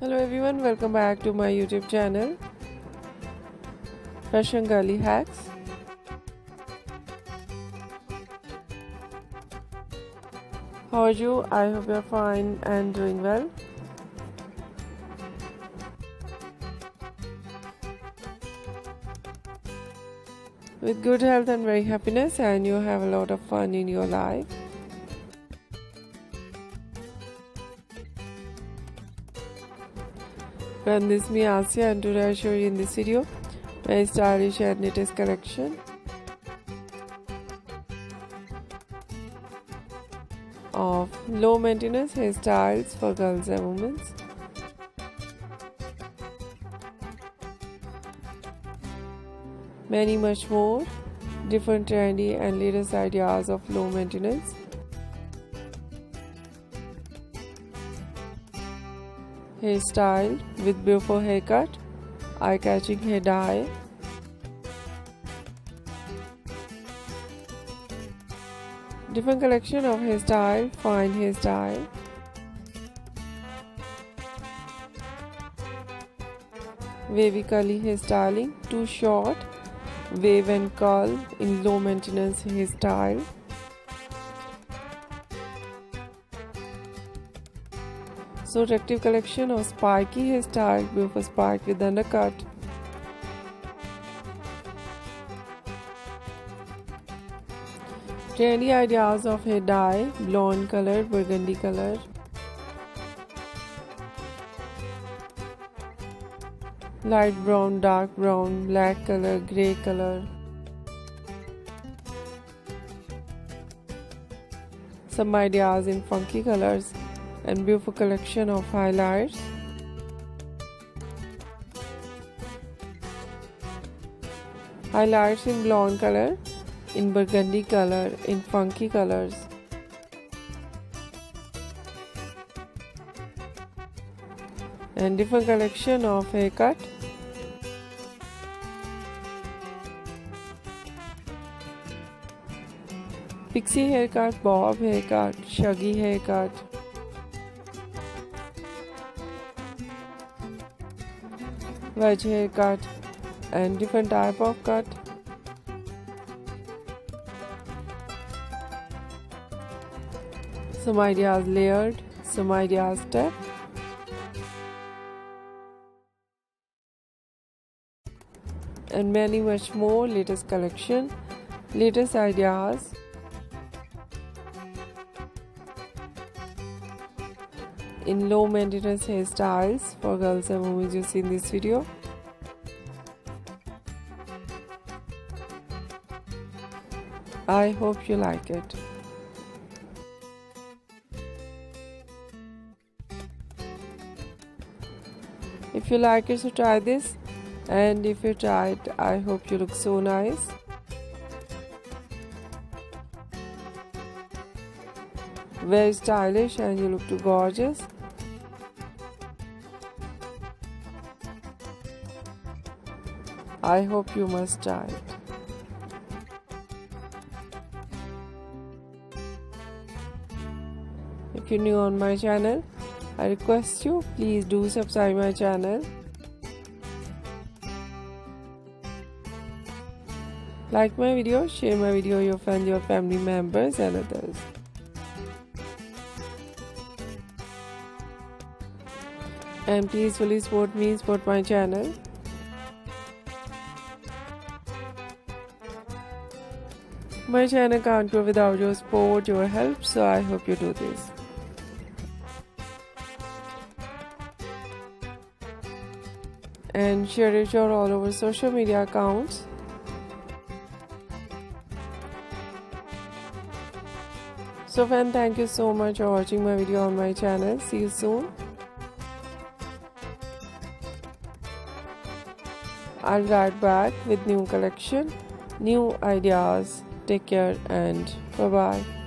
Hello everyone, welcome back to my YouTube channel Fashion Girly Hacks. How are you? I hope you're fine and doing well. With good health and very happiness, and you have a lot of fun in your life. Friend, this is me Asya, and today I show you in this video my stylish and latest collection of low maintenance hairstyles for girls and women. Many much more different trendy and latest ideas of low maintenance. Hairstyle with beautiful haircut, eye-catching hair dye, different collection of hairstyle, fine hairstyle, wavy curly hairstyling, too short, wave and curl in low maintenance hairstyle, so attractive collection of spiky hairstyle, beautiful spike with undercut, trendy ideas of hair dye, blonde color, burgundy color, light brown, dark brown, black color, grey color, some ideas in funky colors and beautiful collection of highlights, highlights in blonde color, in burgundy color, in funky colors, and different collection of haircut, Pixie haircut, bob haircut, shaggy haircut, wedge haircut, and different type of cut, some ideas layered, some ideas step, and many much more latest collection, latest ideas, in low maintenance hairstyles for girls and women you see in this video. I hope you like it. If you like it, so try this, and if you try it, I hope you look so nice. Very stylish, and you look too gorgeous. I hope you must try it. If you're new on my channel, I request you, please do subscribe my channel. Like my video, share my video with your friends, your family members and others. And please fully support me, support my channel. My channel can't grow without your support, your help, so I hope you do this. And share it all over social media accounts. So friend, thank you so much for watching my video on my channel. See you soon. I'll write back with new collection, new ideas. Take care and bye bye.